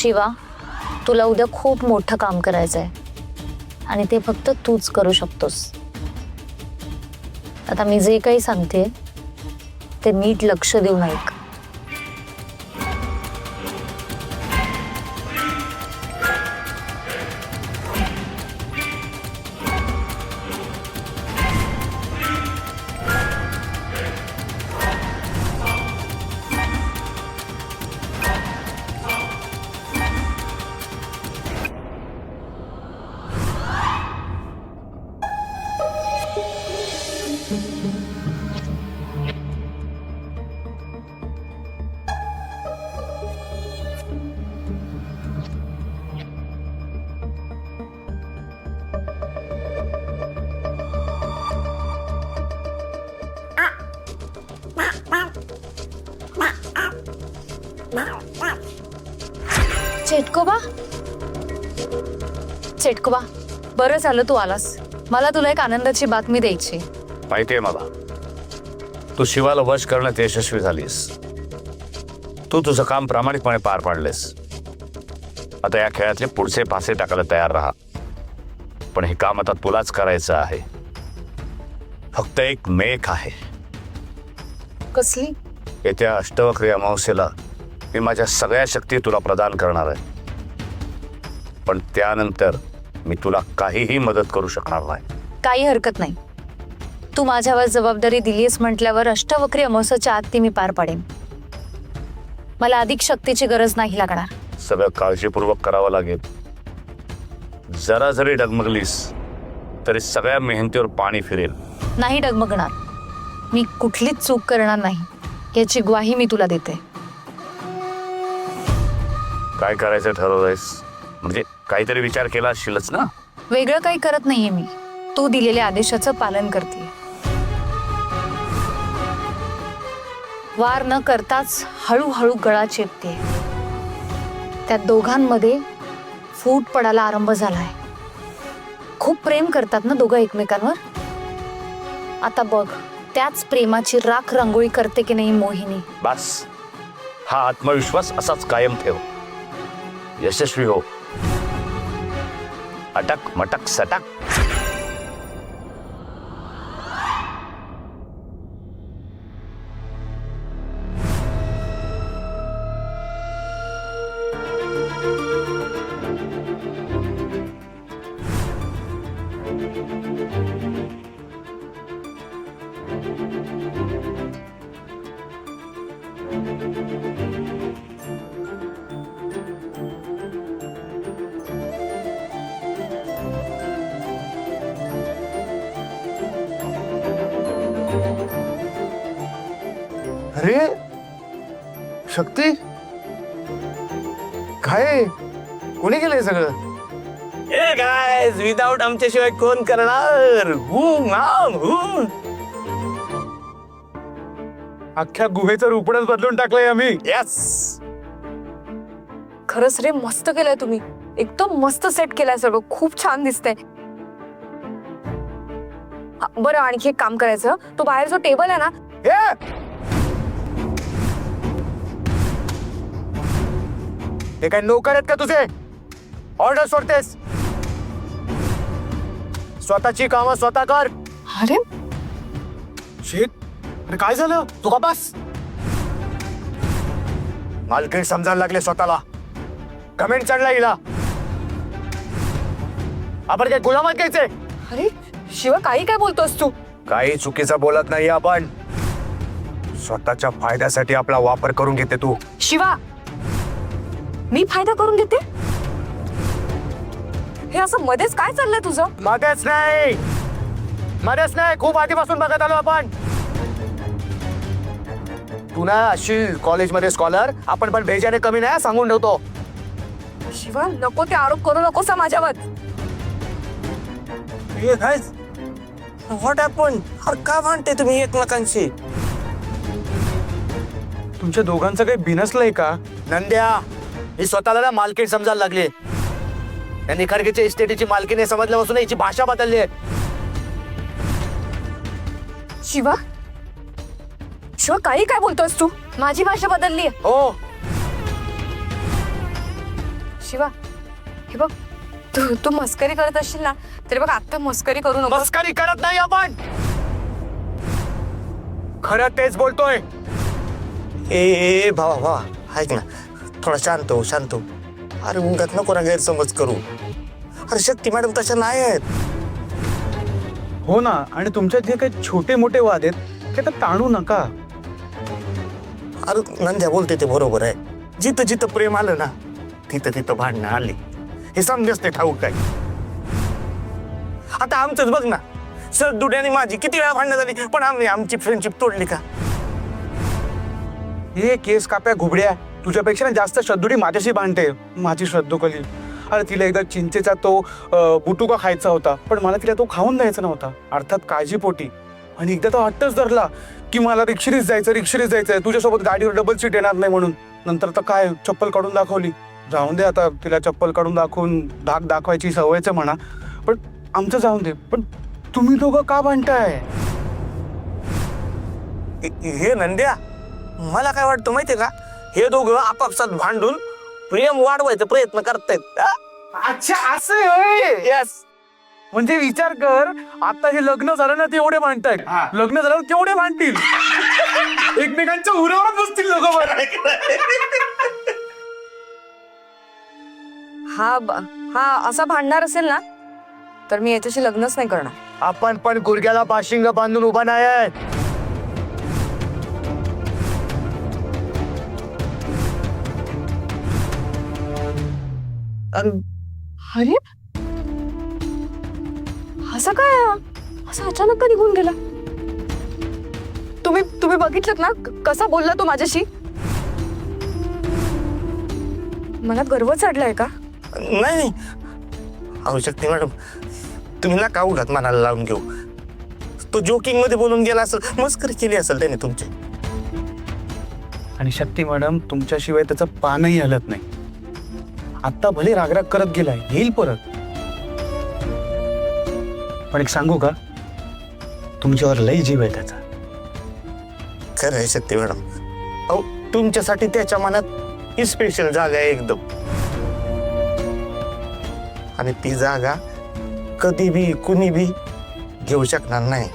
शिवा, तुला उद्या खूप मोठं काम करायचं आहे आणि ते फक्त तूच करू शकतोस. आता मी जे काही सांगते ते नीट लक्ष देऊन ऐक. चेटकोबा, चेटकोबा, बरं झालं तू आलास. मला तुला एक आनंदाची बातमी द्यायची. माहितीये मला, तू शिवाला वश करण्यात यशस्वी झालीस. तू तुझं काम प्रामाणिकपणे पार पाडलेस. आता या खेळातले पुढचे पासे टाकायला तयार राहा. पण हे काम आता तुलाच करायचं आहे. फक्त एक मेख आहे. कसली? येत्या अष्टवक्री अमावस्येला मी माझ्या सगळ्या शक्ती तुला प्रदान करणार आहे. पण त्यानंतर मी तुला काहीही मदत करू शकणार नाही. काही हरकत नाही. तू माझ्यावर जबाबदारी दिलीस म्हटल्यावर अष्टवक्री अमावस्येच्या आत ती मी पार पाडेन. मला अधिक शक्तीची गरज नाही लागणार. सगळं काळजीपूर्वक करावं लागेल. जरा जरी डगमगलीस तरी सगळ्या मेहनतीवर पाणी फिरेल. नाही डगमगणार. मी कुठलीच चूक करणार नाही याची ग्वाही मी तुला देते. काय करायचं ठरवलंयस? म्हणजे काहीतरी विचार केला असशीलच ना? वेगळं काही करत नाहीये मी. तू दिलेल्या आदेशाचं पालन करते. वार न करताच हळूहळू गळा चेपते. त्या दोघांमध्ये फूट पडायला आरंभ झालाय. खूप प्रेम करतात ना दोघं एकमेकांवर. आता बघ, त्याच प्रेमाची राख रांगोळी करते की नाही मोहिनी. बस, हा आत्मविश्वास असाच कायम ठेव. यशस्वी हो. अटक मटक सटक. अरे शक्ती, काय कोणी केलंय सगळं? ए गाइस, विदाउट आमच्याशिवाय कोण करणार? अख्ख्या गुहेचं रूपणच बदलून टाकलंय आम्ही. यस, खरंच रे, मस्त केलंय तुम्ही. एकदम मस्त सेट केलंय सगळं. खूप छान दिसतंय. बरं, आणखी एक काम करायचं. तो बाहेर जो टेबल आहे ना, हे काय नोकर आहेत का तुझे? ऑर्डर सोडतेस? स्वतःची कामं स्वतः कर. अरे शीत, अरे काय झालं? तू का बस? मालकीण समजायला लागले स्वतःला. कमेंट चढला हिला. आपण काय गुलामात घ्यायचे? अरे शिवा, काही काय बोलतोस तू? काही चुकीचं बोलत नाही आपण. स्वतःच्या फायद्यासाठी आपला वापर करून घेते तू. शिवा, मी फायदा करून घेते? हे असं मध्येच काय चाललंय तुझं? मध्येच नाही, खूप आधीपासून बघत आलो आपण. तू ना अशी कॉलेजमध्ये स्कॉलर, आपण पण भेजाने कमी नाही, सांगून ठेवतो. शिवा, नको ते आरोप करू नकोस माझ्यावर. ए गाइस, व्हॉट हॅपन? अरे का भांडते तुम्ही एकमेकांशी? तुमच्या दोघांचं काही बिनसलंय का? नंद्या, ही स्वतःला ना मालकीण समजायला लागली. या निखारगीच्या इस्टेटीची मालकीण समजल्यापासून हिची भाषा बदलली आहे. शिवा, शिवा, काही काय बोलतोस तू? माझी भाषा बदलली. हो, शिवा हे बघ तू तू मस्करी करत असशील ना तरी बघ आता मस्करी करू नको. मस्करी करत नाही आपण, खरं तेच बोलतोय. ए भावा भावा ऐक ना, थोडा शांत हो शांत हो. अरे उगाच नको ना गैरसमज करू. अरे शक्ती मॅडम तशा नाही आहेत. हो ना, आणि तुमच्यात जे काही छोटे मोठे वाद आहेत ते तर ताणू नका. अरे नंद्या बोलते ते बरोबर आहे. जिथं जिथं प्रेम आलं ना तिथं तिथं भांडणं आली. हे समजच ते ठाऊक आहे. आता आमचंच बघ ना, दुड्याने माझी किती वेळा भांडणं झाली पण आम्ही आमची फ्रेंडशिप तोडली का? हे केस काप्या घुबड्या, तुझ्यापेक्षा ना जास्त श्रद्धुडी माझ्याशी भांडते. माझी श्रद्धोकली, अरे तिला एकदा चिंचेचा तो बुटुका खायचा होता पण मला तिला तो खाऊन द्यायचा नव्हता, अर्थात काळजीपोटी. आणि एकदा तो हट्टच धरला की मला रिक्षारीच जायचं, तुझ्यासोबत गाडीवर डबल सीट येणार नाही म्हणून. नंतर तर काय चप्पल काढून दाखवली. जाऊन दे आता, तिला चप्पल काढून दाखवून धाक दाखवायची सवयच आहे म्हणा. पण आमचं जाऊन दे, पण तुम्ही दोघं का भांडताय? हे नंद्या, मला काय वाटतं माहितीये का, हे दोघं आपापसात भांडून प्रेम वाढवायचा प्रयत्न करतायत. अच्छा असं होय. यस. म्हणजे विचार कर, आता हे लग्न झालं ना तेवढे भांडतायत, लग्न झालं तेवढे भांडतील. एकमेकांच्या उरावर बसतील लोक. हा असा भांडणार असेल ना तर मी याच्याशी लग्नच नाही करणार. आपण पण गुडघ्याला बाशिंग बांधून उभा नाही आहेत. अरे असं काय असं अचानक का निघून गेला? तुम्ही बघितलं ना कसा बोलला तो माझ्याशी? मला गर्व चढलाय का? नाही अहो शक्ती मॅडम, तुम्ही ना का उगाच मनाला लावून घेऊ. तो जोकिंग मध्ये बोलून गेला असेल, मस्करी केली असेल त्याने तुमची. आणि शक्ती मॅडम तुमच्याशिवाय त्याचं पानही हलत नाही. आता भले रागराग करत गेलाय, येईल परत. पण एक सांगू का, तुमच्यावर लई जीव आहे त्याचा. खरं आहे शक्ती मॅडम. अहो तुमच्यासाठी त्याच्या मनात ही स्पेशल जागा आहे एकदम. आणि ती जागा कधी बी कुणी बी घेऊ शकणार नाही.